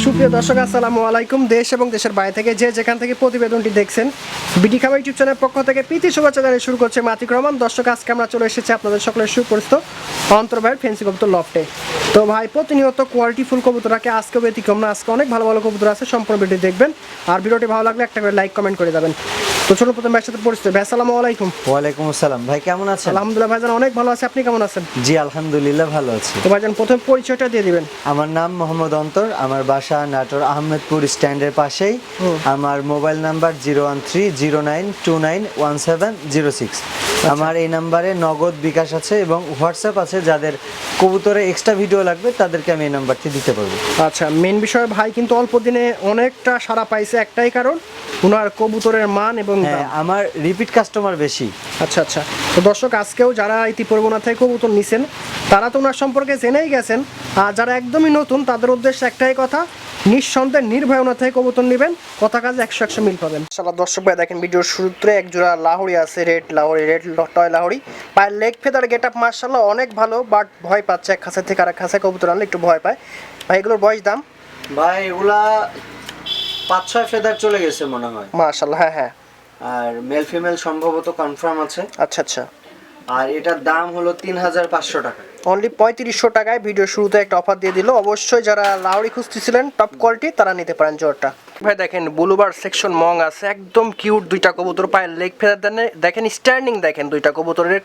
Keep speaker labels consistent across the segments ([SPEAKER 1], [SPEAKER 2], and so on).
[SPEAKER 1] সুপ্রিয় দর্শক আসসালামু আলাইকুম। দেশ এবং দেশের বাইরে থেকে যে যেখান থেকে প্রতিবেদনটি দেখছেন, বিডি খামার ইউটিউব চ্যানেলের পক্ষ থেকে প্রীতি শুভেচ্ছা জানিয়ে শুরু করছে মাতিক রহমান। দর্শক, আজকে আমরা চলে এসেছি আপনাদের সকলের সুপরিচিত অন্তর ভাইয়ের ফেন্সি কবুতর লফটে। তো ভাই প্রতিনিয়ত কোয়ালিটি ফুল কবুতর রাখে, আজকে ব্যতিক্রম না, আজকে অনেক ভালো ভালো কবুতর আছে। সম্পূর্ণ ভিডিও দেখবেন, আর ভিডিওটি ভালো লাগলে একটা করে লাইক কমেন্ট করে যাবেন। তো চলো প্রথমে ভাইয়ের সাথে পরিচিত। ভাই আসসালামু আলাইকুম।
[SPEAKER 2] ওয়ালাইকুম আসসালাম। ভাই কেমন আছেন?
[SPEAKER 1] আলহামদুলিল্লাহ ভাইজান অনেক ভালো আছে, আপনি কেমন আছেন?
[SPEAKER 2] জি আলহামদুলিল্লাহ ভালো আছি।
[SPEAKER 1] তো ভাইজান প্রথমে পরিচয়টা দিয়ে দিবেন।
[SPEAKER 2] আমার নাম মোহাম্মদ অন্তর, আমার বাসা নাটোর আহমেদপুর স্ট্যান্ডের পাশেই। আমার মোবাইল নাম্বার 01309291706। আমার এই নাম্বারে নগদ বিকাশ আছে এবং হোয়াটসঅ্যাপ আছে। যাদের কবুতরে এক্সট্রা ভিডিও লাগবে তাদেরকে আমি এই নাম্বারটি দিতে পারবো।
[SPEAKER 1] আচ্ছা, মেন বিষয় ভাই কিন্তু অল্প দিনে অনেকটা সাড়া পাইছে, একটাই কারণ ওনার কবুতরের মান এবং
[SPEAKER 2] হ্যাঁ, আমার রিপিট কাস্টমার বেশি।
[SPEAKER 1] আচ্ছা আচ্ছা। তো দর্শক, আজকেও যারা ইতিপূর্বে ওনার থেকে কবুতর নিছেন তারা তো ওনার সম্পর্কে জেনেই গেছেন, আর যারা একদমই নতুন তাদের উদ্দেশ্যে একটাই কথা, নিঃসন্দেহে নির্ভয় ওনার থেকে কবুতর নেবেন, কথা কাজে 100 মিল পাবেন। সালা দর্শক ভাই দেখেন, ভিডিওর শুরুতে এক জোড়া লাহোরি আছে, red Lahori, red toy Lahori. পায়ের লেগ ফেদার গেট আপ মার্শাল্লাহ অনেক ভালো, বাট ভয় পাচ্ছে এক খাঁচা থেকে আরেক খাঁচায় কবুতর আনলে একটু ভয় পায়। ভাই এগুলোর বয়স দাম?
[SPEAKER 2] ভাই এগুলা 5-6 ফেদার চলে গেছে মনে হয়।
[SPEAKER 1] মার্শাল্লাহ, হ্যাঁ হ্যাঁ।
[SPEAKER 2] আর মেল ফিমেল সম্ভবত কনফার্ম আছে।
[SPEAKER 1] আচ্ছা আচ্ছা।
[SPEAKER 2] আর এটার দাম হলো 3500 টাকা।
[SPEAKER 1] অনলি 3500 টাকায় ভিডিও শুরুতে একটা অফার দিয়ে দিল। অবশ্যই যারা লাহোরি খুঁজতেছিলেন টপ কোয়ালিটি তারা নিতে পারেন জোরটা। ভাই দেখেন ব্লুবার সেকশন মং আছে, একদম কিউট দুইটা কবুতর। পায়ের লেগ ফেদার দেখেন, স্ট্যান্ডিং দেখেন দুইটা কবুতরের,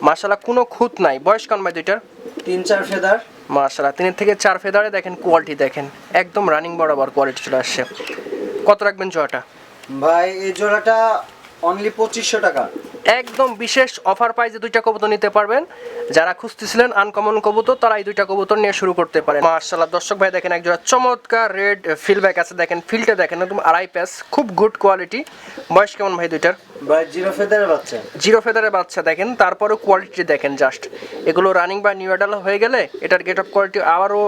[SPEAKER 1] মাশাআল্লাহ কোনো খুঁত নাই। বয়স কেমন ভাই দুইটার?
[SPEAKER 2] 3-4 ফেদার।
[SPEAKER 1] মাশাআল্লাহ 3 থেকে 4 ফেদারে দেখেন কোয়ালিটি দেখেন, একদম রানিং বরাবর কোয়ালিটি চলে আসছে। কত রাখবেন জোড়াটা?
[SPEAKER 2] ভাই এই জোড়াটা অনলি 2500 টাকা।
[SPEAKER 1] একদম বিশেষ অফার প্রাইসে দুইটা কবুতর নিতে পারবেন। যারা খুঁজতেছিলেন আনকমন কবুতর তারা এই দুইটা কবুতর নিয়ে শুরু করতে পারেন। মাশাআল্লাহ দর্শক ভাই দেখেন একজোড়া চমৎকার রেড ফিলব্যাক আছে, দেখেন ফিল্ডটা দেখেন একদম আড়াই প্যাস, খুব গুড কোয়ালিটি। বয়স কেমন ভাই দুইটার?
[SPEAKER 2] ভাই জিরো ফেদারের বাচ্চা।
[SPEAKER 1] জিরো ফেদারের বাচ্চা দেখেন, তারপরেও কোয়ালিটি দেখেন জাস্ট। এগুলো রানিং বা নিউ অ্যাডাল হয়ে গেলে এটার গেট আপ কোয়ালিটি আবারও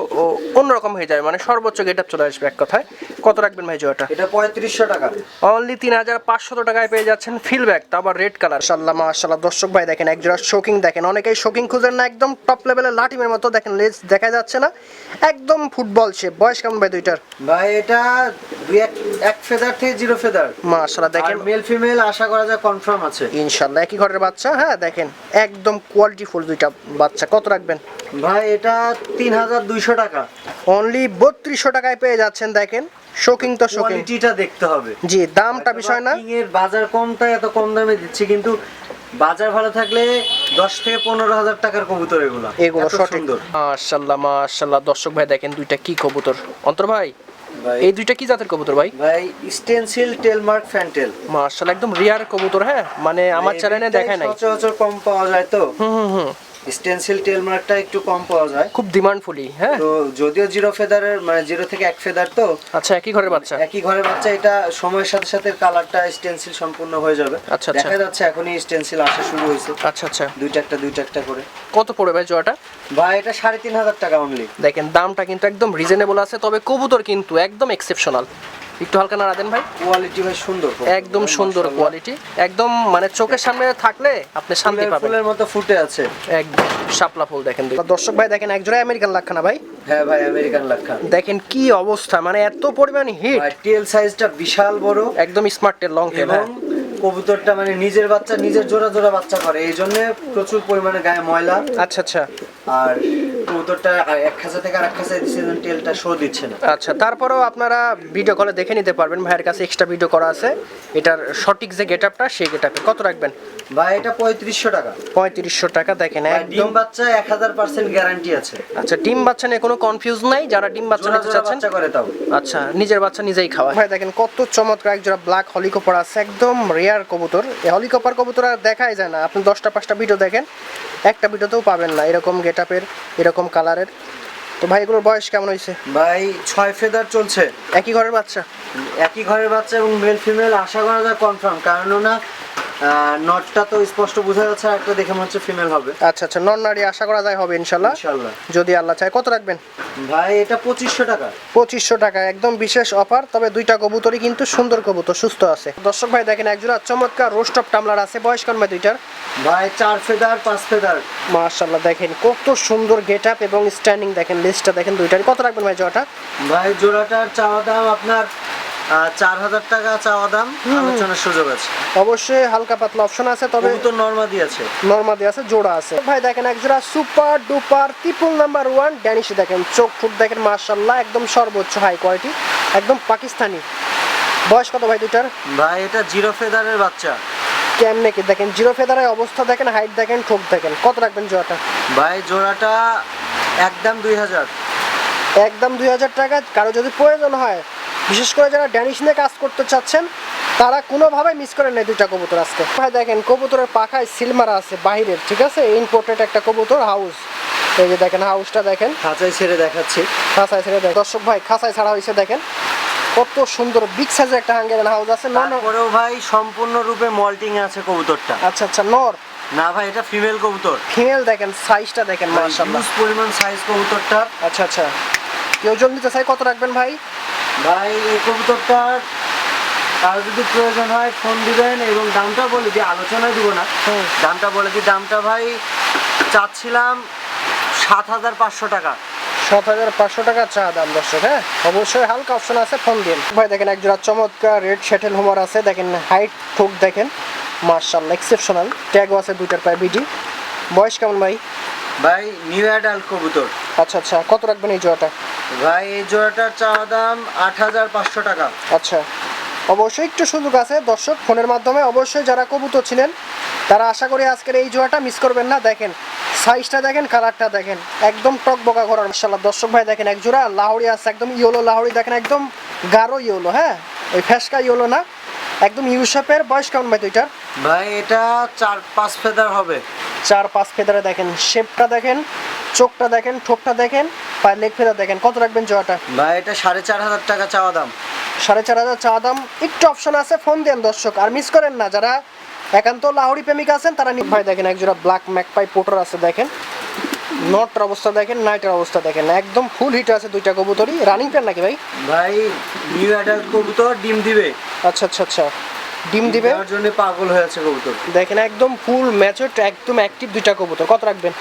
[SPEAKER 1] অন্যরকম হয়ে যায়, মানে সর্বোচ্চ গেট আপ চলে আসবে এক কথায়। কত রাখবেন ভাই জোড়াটা?
[SPEAKER 2] এটা 3500 টাকা।
[SPEAKER 1] অনলি 3500 টাকায় পেয়ে যাচ্ছেন ফিলব্যাক, তা আবার রেড কালার। মাশাআল্লাহ মাশাআল্লাহ দর্শক ভাই দেখেন একজোড়া শোকিং দেখেন, অনেকেই শোকিং খুঁজেন না, একদম টপ লেভেলের লাটিমের মতো দেখেন, লেজ দেখা যাচ্ছে না, একদম ফুটবল শেপ। বয়স কেমন ভাই দুইটার?
[SPEAKER 2] ভাই এটা এক ফেদার থেকে জিরো ফেদার।
[SPEAKER 1] মাশাআল্লাহ দেখেন
[SPEAKER 2] মেল ফিমেল আশা করা যায় কনফার্ম আছে
[SPEAKER 1] ইনশাআল্লাহ, একই ঘরের বাচ্চা। হ্যাঁ দেখেন একদম কোয়ালিটি ফুল দুইটা বাচ্চা। কত রাখবেন
[SPEAKER 2] ভাই? এটা 3200 টাকা।
[SPEAKER 1] অনলি 3200 টাকায় পেয়ে যাচ্ছেন। দেখেন শোকিং তো শোকিং,
[SPEAKER 2] কোয়ালিটিটা দেখতে হবে।
[SPEAKER 1] জি দামটা বিষয় না,
[SPEAKER 2] কিং এর বাজার কম তাই এত কম দামে দিচ্ছি, কিন্তু বাজার ভালো থাকলে 10 থেকে 15,000 টাকার কবুতর এগুলো
[SPEAKER 1] সঠিক।
[SPEAKER 2] সুন্দর।
[SPEAKER 1] মাশাআল্লাহ মাশাআল্লাহ দর্শক ভাই দেখেন দুইটা কি কবুতর। অন্তর ভাই এই দুইটা কি জাতের কবুতর ভাই?
[SPEAKER 2] ভাই স্টেনসিল টেলমার্ক ফ্যান্টেল।
[SPEAKER 1] মাশাআল্লাহ একদম রিয়ার কবুতর। হ্যাঁ মানে আমার চ্যানেলে দেখায় নাই,
[SPEAKER 2] সচরাচর কম পাওয়া যায় তো। স্টেনসিল টেলমার্কটা একটু কম পাওয়া যায়,
[SPEAKER 1] খুব ডিমান্ডফুলি। হ্যাঁ
[SPEAKER 2] তো যদিও জিরো ফেদারের মানে 0 থেকে 1 ফেদার তো।
[SPEAKER 1] আচ্ছা, একই ঘরের বাচ্চা।
[SPEAKER 2] একই ঘরের বাচ্চা। এটা সময়ের সাথে সাথে কালারটা স্টেনসিল সম্পূর্ণ হয়ে যাবে।
[SPEAKER 1] আচ্ছা আচ্ছা,
[SPEAKER 2] দেখা যাচ্ছে এখনই স্টেনসিল আসা শুরু হয়েছে।
[SPEAKER 1] আচ্ছা আচ্ছা,
[SPEAKER 2] দুইটা একটা করে।
[SPEAKER 1] কত পড়বে ভাই জোড়াটা?
[SPEAKER 2] ভাই এটা 3500 টাকা অনলি।
[SPEAKER 1] দেখেন দামটা কিন্তু একদম রিজনেবল আছে, তবে কবুতর কিন্তু একদম এক্সেপশনাল। একটু হালকা নাড়া দেন ভাই।
[SPEAKER 2] কোয়ালিটি ভাই সুন্দর,
[SPEAKER 1] একদম সুন্দর কোয়ালিটি, একদম মানে চোখের সামনে থাকলে আপনি শান্তি পাবেন।
[SPEAKER 2] ফুলের মতো ফুটে আছে,
[SPEAKER 1] একদম শাপলা ফুল। দেখেন দর্শক ভাই দেখেন একজোড়া আমেরিকান লাক্ষানা ভাই।
[SPEAKER 2] হ্যাঁ ভাই আমেরিকান লাক্ষা।
[SPEAKER 1] দেখেন কি অবস্থা, মানে এত পরিমাণ হিট।
[SPEAKER 2] টেল সাইজটা বিশাল বড়,
[SPEAKER 1] একদম স্মার্ট টেল, লং টেল।
[SPEAKER 2] এবং কবুতরটা মানে নিজের বাচ্চা নিজের জোড়া বাচ্চা করে, এই জন্য প্রচুর পরিমাণে গায়ে ময়লা।
[SPEAKER 1] আচ্ছা আচ্ছা।
[SPEAKER 2] আর কবুতরটা এক খাঁচা থেকে আরেক খাঁচায় দিচ্ছে, টেলটা শো দিচ্ছে না।
[SPEAKER 1] আচ্ছা, তারপরেও আপনারা ভিডিও কলে দেখে নিতে পারবেন, ভাইয়ের কাছে এক্সট্রা ভিডিও করা আছে এটার সঠিক যে গেটআপটা সেই গেটআপে। কত রাখবেন
[SPEAKER 2] ভাই? এটা 3500 টাকা।
[SPEAKER 1] 3500 টাকা। দেখেন একদম
[SPEAKER 2] ডিম বাচ্চা 1000% গ্যারান্টি আছে।
[SPEAKER 1] আচ্ছা, ডিম বাচ্চা নিয়ে কোনো কনফিউজ নাই, যারা ডিম বাচ্চা নিতে চাচ্ছেন
[SPEAKER 2] বাচ্চা করে তাও।
[SPEAKER 1] আচ্ছা, নিজের বাচ্চা নিজেই খাওয়ায়। ভাই দেখেন কত চমৎকার একজোড়া ব্ল্যাক হলিকপার আছে, একদম রেয়ার কবুতর। এই হলিকপার কবুতর আর দেখাই যায় না, আপনি 10টা 5টা ভিডিও দেখেন, একটা ভিডিওতেও পাবেন না এরকম গেটআপের, এরকম কালারের। তো ভাই এগুলোর বয়স কেমন হয়েছে?
[SPEAKER 2] ভাই 6 ফেদার চলছে।
[SPEAKER 1] একই ঘরের বাচ্চা?
[SPEAKER 2] একই ঘরের বাচ্চা এবং মেল ফিমেল আশা করা যায় কনফার্ম, কারণ না নটটা তো স্পষ্ট বোঝা যাচ্ছে, আর একটা দেখে মনে হচ্ছে ফিমেল হবে।
[SPEAKER 1] আচ্ছা আচ্ছা, নর নারী আশা করা যায় হবে ইনশাল্লাহ,
[SPEAKER 2] ইনশাআল্লাহ।
[SPEAKER 1] যদি আল্লাহ চায়। কত রাখবেন
[SPEAKER 2] ভাই এটা 2500 টাকা।
[SPEAKER 1] 2500 টাকা, একদম বিশেষ অফার। তবে দুইটা কবুতরই কিন্তু সুন্দর কবুতর, সুস্থ আছে। দর্শক ভাই দেখেন একজোড়া চমৎকার রোস্ট অফ টামলার আছে, বয়স কেমন ভাই দুইটার?
[SPEAKER 2] ভাই 4 ফেদার 5 ফেদার।
[SPEAKER 1] মাশাআল্লাহ, দেখেন কত সুন্দর গেট আপ এবং স্ট্যান্ডিং, দেখেন লিস্টটা দেখেন দুইটারই। কত রাখবেন ভাই জোড়াটা?
[SPEAKER 2] ভাই জোড়াটার চাওয়া দাম আপনার 4000 টাকা চাওয়া দাম, আলোচনার সুযোগ আছে।
[SPEAKER 1] অবশ্যই হালকা পাতলা অপশন আছে, তবে
[SPEAKER 2] কবুতর নরমাদি আছে,
[SPEAKER 1] নরমাদি আছে, জোড়া আছে। ভাই দেখেন একজোড়া super duper triple number 1 Danish, দেখেন চোখ ঠোঁট দেখেন মাশাআল্লাহ একদম সর্বোচ্চ হাই কোয়ালিটি, একদম পাকিস্তানি। বয়স কত ভাই দুইটার?
[SPEAKER 2] ভাই এটা 0 ফেদারের বাচ্চা।
[SPEAKER 1] কেমনে কি দেখেন, জিরো ফেদারের অবস্থা দেখেন, হাইট দেখেন, ঠোঁট দেখেন। কত রাখবেন জোড়াটা?
[SPEAKER 2] ভাই জোড়াটা একদম 2000।
[SPEAKER 1] একদম 2000 টাকা। কারো যদি প্রয়োজন হয়, বিশেষ করে যারা ড্যানিশ নিয়ে কাজ করতে চাচ্ছেন, তারা কোনোভাবে মিস করেন না দুইটা কবুতর আজকে। ভাই দেখেন কবুতরের পাখায় সিলমারা আছে বাহিরের, ঠিক আছে, ইম্পোর্টেড একটা কবুতর হাউস। এই যে দেখেন হাউসটা দেখেন,
[SPEAKER 2] খাঁচায় ছেড়ে দেখাচ্ছি।
[SPEAKER 1] খাঁচায় ছেড়ে দেখেন দর্শক ভাই, খাঁচায় ছাড়া হয়েছে দেখেন, কত সুন্দর বিগ সাইজের একটা হাঙ্গেরিয়ান হাউস আছে।
[SPEAKER 2] তারপরেও ভাই সম্পূর্ণরূপে মল্টিং আছে কবুতরটা।
[SPEAKER 1] আচ্ছা আচ্ছা, নর
[SPEAKER 2] না ভাই এটা ফিমেল কবুতর।
[SPEAKER 1] ফিমেল, দেখেন সাইজটা দেখেন মাশাআল্লাহ,
[SPEAKER 2] হিউজ পরিমাণ সাইজ কবুতরটা।
[SPEAKER 1] আচ্ছা আচ্ছা, কেউ যদি নিতে চাই কত রাখবেন ভাই?
[SPEAKER 2] ভাই এই কবুতরটার আর যদি প্রয়োজন হয় ফোন দিবেন, এবং দামটা বলে দিই, আলোচনায় দিব না, দামটা বলে দিই। দামটা ভাই চাচ্ছিলাম 7500 টাকা।
[SPEAKER 1] 7500 টাকা চা দাম দর্শক। হ্যাঁ, অবশ্যই হালকা অপশন আছে, ফোন দিন ভাই। দেখেন একজোড়া চমৎকার রেড শ্যাটেল হোমার আছে, দেখেন হাইট ঠোক দেখেন মাশাআল্লাহ এক্সেপশনাল, ট্যাগও আছে দুইটার পায়ে বিডি। বয়স কেমন ভাই?
[SPEAKER 2] ভাই নিউ অ্যাডাল্ট কবুতর।
[SPEAKER 1] আচ্ছা আচ্ছা, কত রাখবেন এই জোড়াটা?
[SPEAKER 2] ভাই এই জোড়াটার চাওয়া দাম 8500 টাকা।
[SPEAKER 1] আচ্ছা, অবশ্যই একটু সুযোগ আছে দর্শক, ফোনের মাধ্যমে। অবশ্যই যারা কবুতর ছিলেন তারা আশা করি আজকের এই জোড়াটা মিস করবেন না। দেখেন সাইজটা দেখেন, কালারটা দেখেন, একদম টক বকা করার মাশাআল্লাহ। দর্শক ভাই দেখেন এক জোড়া লাহোরি আছে, একদম ইয়েলো লাহোরি, দেখেন একদম গাঢ় ইয়েলো, হ্যাঁ ওই ফ্যাসকা ইয়েলো না, একদম ইউ শেপের। বয়স কেমন ভাই দুইটার?
[SPEAKER 2] ভাই এটা 4-5 ফেদার হবে।
[SPEAKER 1] 4-5 ফেদারে, দেখেন শেপটা দেখেন, চোখটা দেখেন, ঠোঁটটা দেখেন, পায়ের লেগ ফেদার দেখেন। কত রাখবেন জোড়াটা?
[SPEAKER 2] ভাই এটা 4500 টাকা চাওয়া দাম।
[SPEAKER 1] 4500 চা দাম, একটু অপশন আছে, ফোন দেন দর্শক। আর মিস করেন না যারা একান্ত লাহোরি প্রেমিক আছেন তারা। ভাই দেখেন একজোড়া ব্ল্যাক ম্যাকপাই পোটার আছে, দেখেন নটর অবস্থা দেখেন, নাইটের অবস্থা দেখেন, একদম ফুল হিট আছে দুইটা কবুতরই। রানিং পেয়ার নাকি ভাই?
[SPEAKER 2] ভাই নিউ অ্যাডাল্ট কবুতর, ডিম দিবে।
[SPEAKER 1] আচ্ছা আচ্ছা আচ্ছা, ডিম দিবে,
[SPEAKER 2] তার জন্য পাগল হয়েছে কবুতর।
[SPEAKER 1] দেখেন একদম ফুল ম্যাচুরড, একদম অ্যাক্টিভ দুইটা কবুতর। কত রাখবেন?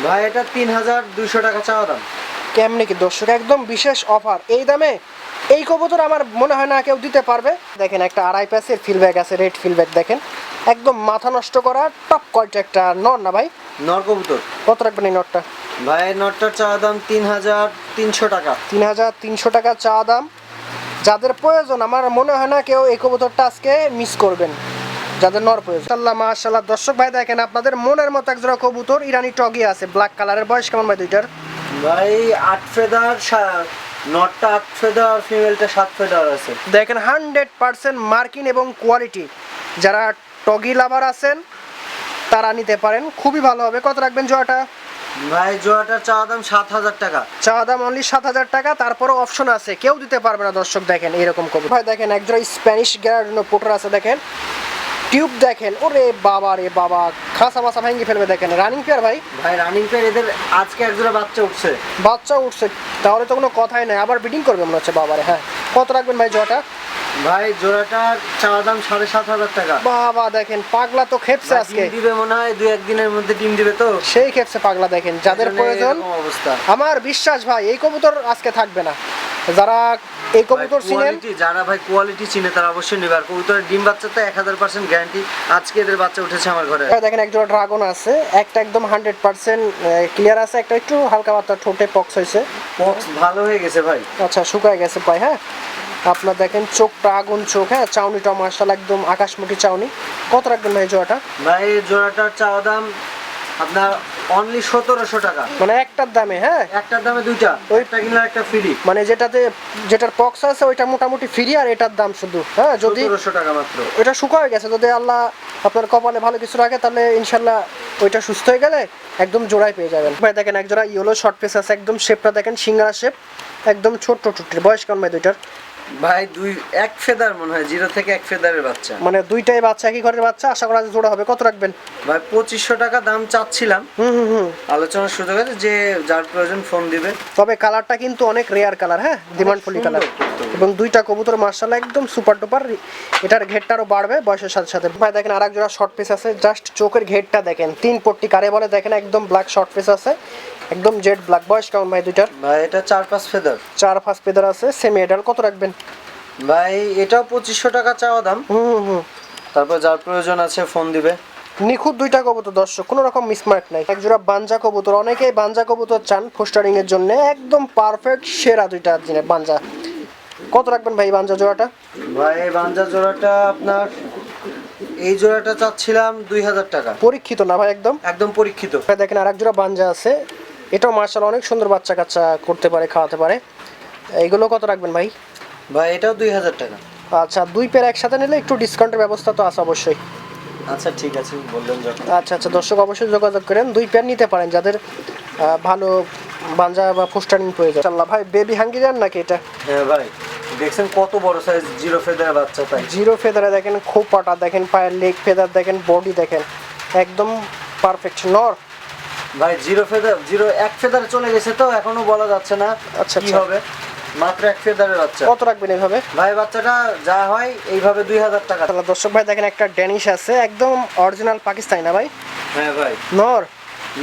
[SPEAKER 2] ভাই এটা 3200 টাকা চাওয়া দাম।
[SPEAKER 1] কেমনে কি দর্শক, একদম বিশেষ অফার এই দামে। এই কবুতর আমার মনে হয় না কেউ দিতে পারবে। দেখেন একটা আড়াই প্যাসের ফিলব্যাক আছে, রেড ফিলব্যাক দেখেন, একদম মাথা নষ্ট করা টপ কোয়ালিটি একটা নর না ভাই?
[SPEAKER 2] নর কবুতর।
[SPEAKER 1] কত রাখবেন এই নটটা?
[SPEAKER 2] ভাই নটটার চাওয়া দাম 3300 টাকা।
[SPEAKER 1] 3300 টাকা চা দাম। যাদের প্রয়োজন, আমার মনে হয় না কেউ এই কবুতরটা আজকে মিস করবেন, যাদের নর প্রয়োজন। মাশাআল্লাহ মাশাআল্লাহ দর্শক ভাই দেখেন আপনাদের মনের মতো একজোড়া কবুতর ইরানি টগি আছে ব্ল্যাক কালারের। বয়স কেমন ভাই দুইটার?
[SPEAKER 2] ভাই 8 ফেদার, নটটা 8 ফেদার, ফিমেলটা 7 ফেদার আছে।
[SPEAKER 1] দেখেন 100% মার্কিং এবং কোয়ালিটি। যারা টগি লাভার আছেন তারা নিতে পারেন, খুবই ভালো হবে। কত রাখবেন জোড়াটা?
[SPEAKER 2] ভাই জোড়াটার চাওয়া দাম 7000 টাকা।
[SPEAKER 1] চা দাম অনলি 7000 টাকা, তারপরও অপশন আছে, কেউ দিতে পারবে না দর্শক। দেখেন এরকম কবুতর ভাই, দেখেন একজোড়া স্প্যানিশ গ্যারাডিনো পোটার আছে, দেখেন টিউব দেখেন, ওরে বাবা রে বাবা, খাসা মাসা ভাঙিয়ে ফেলবে। দেখেন রানিং পেয়ার ভাই?
[SPEAKER 2] ভাই রানিং পেয়ার, এদের আজকে একজোড়া বাচ্চা উঠছে।
[SPEAKER 1] বাচ্চা উঠছে, তাহলে তো কোনো কথাই নাই, আবার বিডিং করবে মনে হচ্ছে বাবারে। হ্যাঁ, কত রাখবেন ভাই জোড়াটা?
[SPEAKER 2] ভাই জোড়াটার চাওয়া দাম 7500 টাকা।
[SPEAKER 1] বাবা দেখেন পাগলা তো খেপছে আজকে,
[SPEAKER 2] ডিম দিবে মনে হয় 2-1 দিনের মধ্যে ডিম দিবে তো,
[SPEAKER 1] সেই খেপছে পাগলা। দেখেন যাদের প্রয়োজন,
[SPEAKER 2] এরকম অবস্থা।
[SPEAKER 1] আমার বিশ্বাস ভাই এই কবুতর আজকে থাকবে না। যারা এই কবুতর চিনেন,
[SPEAKER 2] যারা ভাই কোয়ালিটি চিনে তারা অবশ্যই নেবে। আর কবুতরের ডিম বাচ্চা তো 1000% গ্যারান্টি। আজকে এদের বাচ্চা উঠেছে আমার ঘরে।
[SPEAKER 1] দেখেন একজোড়া ড্রাগন আছে, একটা একদম 100% ক্লিয়ার আছে, একটা একটু হালকা পাতলা ঠোঁটে পক্স হয়েছে।
[SPEAKER 2] পক্স ভালো হয়ে গেছে ভাই।
[SPEAKER 1] আচ্ছা, শুকায় গেছে ভাই। হ্যাঁ, আপনার দেখেন চোখটা আগুন চোখ, হ্যাঁ চাউনিটা মাশাআল্লাহ একদম আকাশমুখী চাউনি। কত রাখবেন ভাই জোড়াটা?
[SPEAKER 2] ভাই এই জোড়াটার চাওয়া দাম আপনার অনলি 1700 টাকা।
[SPEAKER 1] মানে একটার দামে? হ্যাঁ,
[SPEAKER 2] একটার দামে দুইটা, ওইটা কিনলে একটা ফ্রি।
[SPEAKER 1] মানে যেটার পক্স আছে ওইটা মোটামুটি ফ্রি, আর এটার দাম শুধু। হ্যাঁ, যদি
[SPEAKER 2] 1700 টাকা মাত্র।
[SPEAKER 1] ওইটা শুকায় গেছে, যদি আল্লাহ আপনার কপালে ভালো কিছু রাখে তাহলে ইনশাল্লাহ ওইটা সুস্থ হয়ে গেলে একদম জোড়ায় পেয়ে যাবেন ভাই। দেখেন একজোড়া ইয়েলো শর্ট পিস আছে, একদম শেপটা দেখেন সিঙ্গারা শেপ, একদম ছোট্ট ছোট্ট। বয়স কেমন ভাই দুইটার?
[SPEAKER 2] ভাই এক ফেদার মনে হয়, 0 থেকে 1 ফেদারের বাচ্চা।
[SPEAKER 1] মানে দুইটাই বাচ্চা, একই ঘরের বাচ্চা, আশা করা যায় জোড়া হবে। কত রাখবেন
[SPEAKER 2] ভাই 2500 টাকা দাম চাচ্ছিলাম, আলোচনার সুযোগ আছে, যে যার প্রয়োজন ফোন দিবে।
[SPEAKER 1] তবে কালারটা কিন্তু অনেক রেয়ার কালার, হ্যাঁ, ডিমান্ডফুলি কালার। এবং দুইটা কবুতর মার্শাল্লাহ একদম সুপার টুপার। এটার ঘেরটা আরো বাড়বে বয়সের সাথে সাথে। ভাই দেখেন আরেক জোড়া শর্ট পিস আছে, জাস্ট চোখের ঘেরটা দেখেন, 3 পট্টি কারে বলে দেখেন, একদম ব্ল্যাক শর্ট পিস আছে, একদম জেড ব্ল্যাক। বয়স কেমন ভাই দুইটার?
[SPEAKER 2] ভাই এটা 4-5 ফেদার।
[SPEAKER 1] 4-5 ফেদার আছে, সেমি এডাল। কত রাখবেন
[SPEAKER 2] ভাই এটাও 2500 টাকা চাওয়া দাম। তারপর যার প্রয়োজন আছে ফোন দিবে।
[SPEAKER 1] নিখুঁত দুইটা কবুতর দর্শক, কোনো রকম মিসমার্ক নাই। এক জোড়া বাঞ্জা কবুতর, অনেকেই বাঞ্জা কবুতর চান ফোস্টারিং এর জন্য, একদম পারফেক্ট সেরা দুইটা জিনিস বাঞ্জা। কত রাখবেন ভাই বাঞ্জা জোড়াটা?
[SPEAKER 2] ভাই এই বাঞ্জা জোড়াটা আপনার, এই জোড়াটা চাচ্ছিলাম 2000 টাকা।
[SPEAKER 1] পরীক্ষিত না ভাই? একদম
[SPEAKER 2] একদম পরীক্ষিত।
[SPEAKER 1] ভাই দেখেন আরেক জোড়া বাঞ্জা আছে, এটাও মার্শাল অনেক সুন্দর, বাচ্চা কাচ্চা করতে পারে, খাওয়াতে পারে। এইগুলো কত রাখবেন ভাই?
[SPEAKER 2] ভাই এটাও 2000 টাকা।
[SPEAKER 1] আচ্ছা, দুই পেয়ার একসাথে নিলে একটু ডিসকাউন্টের ব্যবস্থা তো আছে অবশ্যই।
[SPEAKER 2] আচ্ছা ঠিক আছে, বললেন যখন।
[SPEAKER 1] আচ্ছা আচ্ছা, দর্শক অবশ্যই যোগাযোগ করেন, দুই পেয়ার নিতে পারেন যাদের ভালো বাঞ্জা বা ফোস্টারিং প্রয়োজন। ইনশাআল্লাহ ভাই বেবি হাঙ্গিরিয়ান নাকি এটা?
[SPEAKER 2] হ্যাঁ ভাই, দেখছেন কত বড় সাইজ 0 ফেদারের বাচ্চা। তাই
[SPEAKER 1] 0 ফেদারে দেখেন, খোপাটা দেখেন, পায়ের লেগ ফেদার দেখেন, বডি দেখেন, একদম পারফেক্ট নর।
[SPEAKER 2] ভাই 0 ফেদার, 1 ফেদার চলে গেছে তো এখনো বলা যাচ্ছে না
[SPEAKER 1] আচ্ছা,
[SPEAKER 2] কি
[SPEAKER 1] আচ্ছা।
[SPEAKER 2] হবে। মাত্র 1 ফেদারের বাচ্চা।
[SPEAKER 1] কত রাখবেন এইভাবে?
[SPEAKER 2] ভাই বাচ্চাটা যা হয় এইভাবে 2000 টাকা।
[SPEAKER 1] তাহলে দর্শক ভাই দেখেন একটা ড্যানিশ আছে, একদম অরিজিনাল পাকিস্তানি না ভাই?
[SPEAKER 2] হ্যাঁ ভাই,
[SPEAKER 1] নর।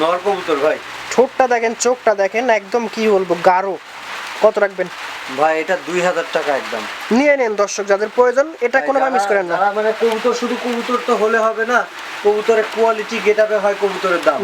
[SPEAKER 2] নর কবুতর ভাই।
[SPEAKER 1] ঠোঁটটা দেখেন, চোখটা দেখেন, একদম কি বলবো গাঢ়। কত রাখবেন?
[SPEAKER 2] ভাই এটা 2000 টাকা একদম।
[SPEAKER 1] নিয়ে নেন দর্শক যাদের প্রয়োজন, এটা কোনোভাবে মিস করেন না।
[SPEAKER 2] যারা মানে কবুতর, শুধু কবুতর তো হলে হবে না, কবুতরের কোয়ালিটি গেটআপে হয় কবুতরের দাম।